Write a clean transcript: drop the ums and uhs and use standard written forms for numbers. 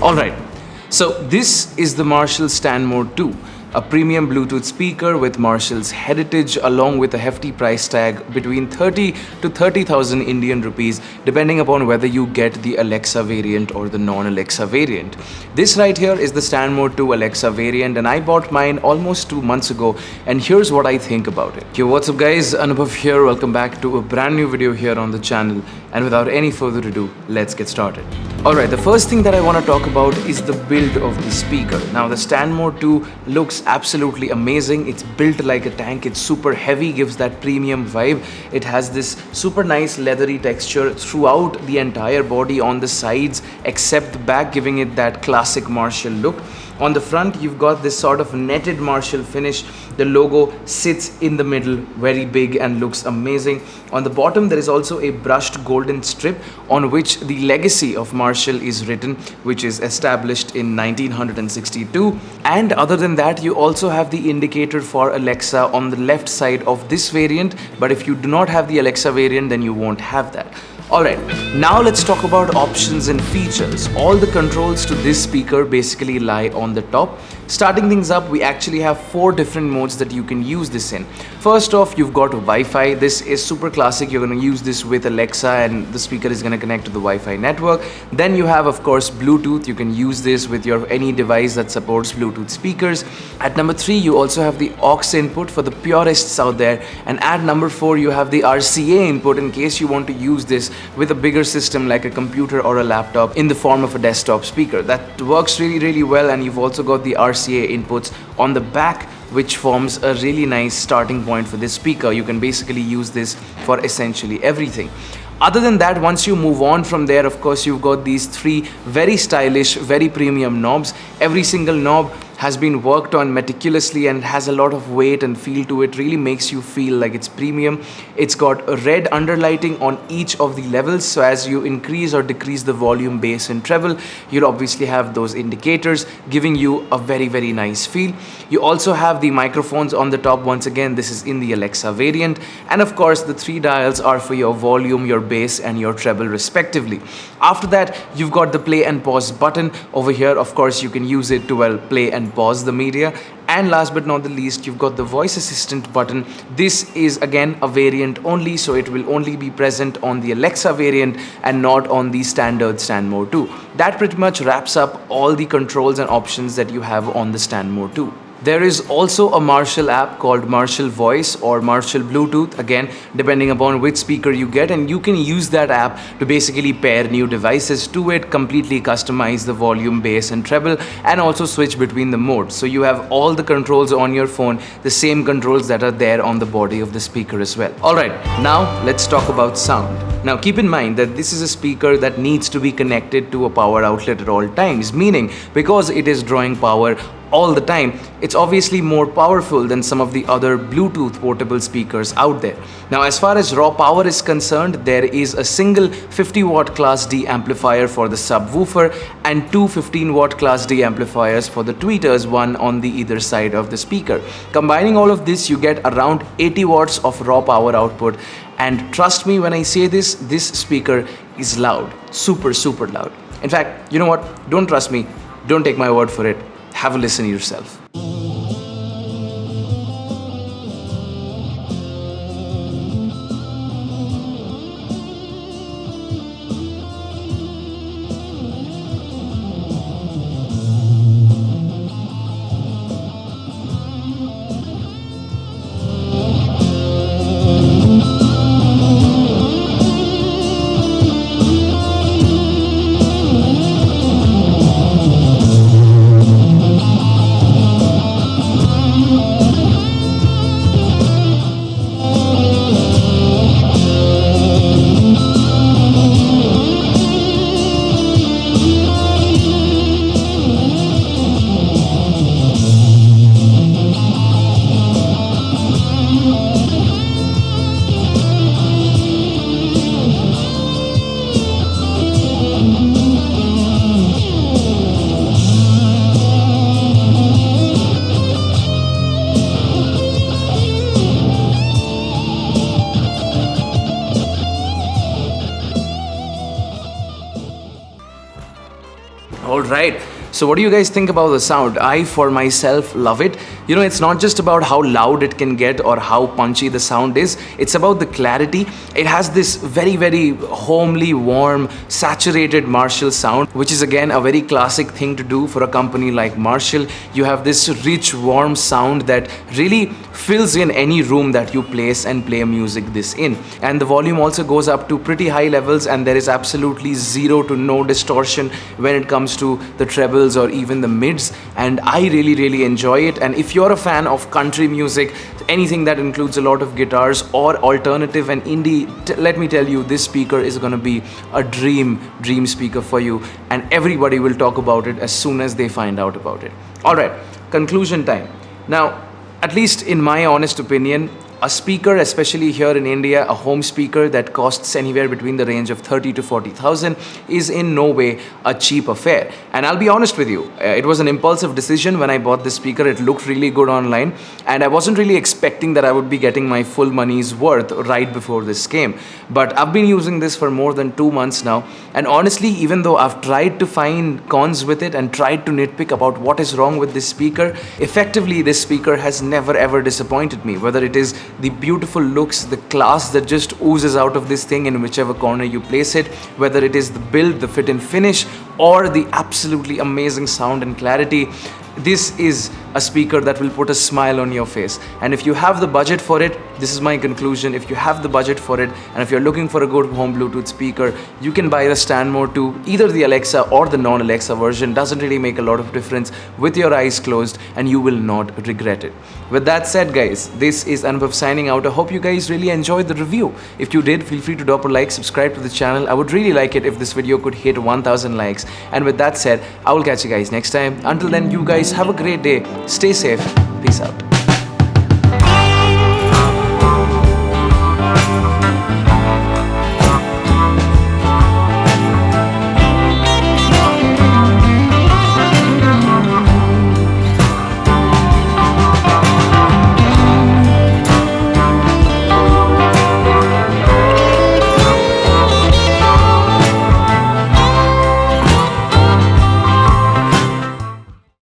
Alright, so this is the Marshall Stanmore 2, a premium Bluetooth speaker with Marshall's heritage along with a hefty price tag between 30 to 30,000 Indian rupees depending upon whether you get the Alexa variant or the non-Alexa variant. This right here is the Stanmore 2 Alexa variant and I bought mine almost 2 months ago, and here's what I think about it. Yo, what's up guys, Anubhav here, welcome back to a brand new video here on the channel, and without any further ado, let's get started. Alright, the first thing that I want to talk about is the build of the speaker. Now the Stanmore 2 looks absolutely amazing. It's built like a tank, it's super heavy, gives that premium vibe. It has this super nice leathery texture throughout the entire body, on the sides except the back, giving it that classic Marshall look. On the front, you've got this sort of netted Marshall finish. The logo sits in the middle, very big and looks amazing. On the bottom, there is also a brushed golden strip on which the legacy of Marshall is written, which is established in 1962. And other than that, you also have the indicator for Alexa on the left side of this variant. But if you do not have the Alexa variant, then you won't have that. Alright, now let's talk about options and features. All the controls to this speaker basically lie on the top. Starting things up, we actually have 4 different modes that you can use this in. First off, you've got Wi-Fi. This is super classic. You're going to use this with Alexa and the speaker is going to connect to the Wi-Fi network. Then you have, of course, Bluetooth. You can use this with your any device that supports Bluetooth speakers. At number 3, you also have the aux input for the purists out there. And at number 4, you have the RCA input in case you want to use this with a bigger system like a computer or a laptop in the form of a desktop speaker. That works really well, and you've also got the RCA inputs on the back, which forms a really nice starting point for this speaker. You can basically use this for essentially everything. Other than that, once you move on from there, of course, you've got these 3 very stylish, very premium knobs. Every single knob has been worked on meticulously and has a lot of weight and feel to it. Really makes you feel like it's premium. It's got a red underlighting on each of the levels, so as you increase or decrease the volume, bass and treble, you'll obviously have those indicators giving you a very nice feel. You also have the microphones on the top. Once again, this is in the Alexa variant, and of course the 3 dials are for your volume, your bass and your treble respectively. After that, you've got the play and pause button over here. Of course, you can use it to play and pause the media. And last but not the least, you've got the voice assistant button. This is again a variant only, so it will only be present on the Alexa variant and not on the standard Stanmore 2. That pretty much wraps up all the controls and options that you have on the Stanmore 2. There is also a Marshall app called Marshall Voice or Marshall Bluetooth, again depending upon which speaker you get, and you can use that app to basically pair new devices to it, completely customize the volume, bass and treble, and also switch between the modes. So you have all the controls on your phone, the same controls that are there on the body of the speaker as well. Alright, now let's talk about sound. Now keep in mind that this is a speaker that needs to be connected to a power outlet at all times, meaning because it is drawing power all the time, it's obviously more powerful than some of the other Bluetooth portable speakers out there. Now as far as raw power is concerned, there is a single 50 watt class D amplifier for the subwoofer and 2 15 watt class D amplifiers for the tweeters, one on the either side of the speaker. Combining all of this, you get around 80 watts of raw power output, and trust me when I say this speaker is loud, super loud. In fact, you know what, don't trust me, don't take my word for it. Have a listen yourself. All right. So what do you guys think about the sound? I, for myself, love it. You know, it's not just about how loud it can get or how punchy the sound is. It's about the clarity. It has this very, very homely, warm, saturated Marshall sound, which is again a very classic thing to do for a company like Marshall. You have this rich, warm sound that really fills in any room that you place and play music this in. And the volume also goes up to pretty high levels, and there is absolutely zero to no distortion when it comes to the trebles or even the mids, and I really enjoy it. And if you're a fan of country music, anything that includes a lot of guitars or alternative and indie, let me tell you, this speaker is going to be a dream speaker for you, and everybody will talk about it as soon as they find out about it. All right, conclusion time. Now, at least in my honest opinion, a speaker, especially here in India, a home speaker that costs anywhere between the range of 30 to 40,000 is in no way a cheap affair. And I'll be honest with you, it was an impulsive decision when I bought this speaker. It looked really good online, and I wasn't really expecting that I would be getting my full money's worth right before this came. But I've been using this for more than 2 months now, and honestly, even though I've tried to find cons with it and tried to nitpick about what is wrong with this speaker, effectively this speaker has never ever disappointed me. Whether it is the beautiful looks, the class that just oozes out of this thing in whichever corner you place it, whether it is the build, the fit and finish, or the absolutely amazing sound and clarity, this is a speaker that will put a smile on your face. And if you have the budget for it, this is my conclusion, if you have the budget for it, and if you're looking for a good home Bluetooth speaker, you can buy the Stanmore 2, either the Alexa or the non-Alexa version. Doesn't really make a lot of difference, with your eyes closed, and you will not regret it. With that said, guys, this is Anubhav signing out. I hope you guys really enjoyed the review. If you did, feel free to drop a like, subscribe to the channel. I would really like it if this video could hit 1000 likes. And with that said, I will catch you guys next time. Until then, you guys have a great day. Stay safe. Peace out.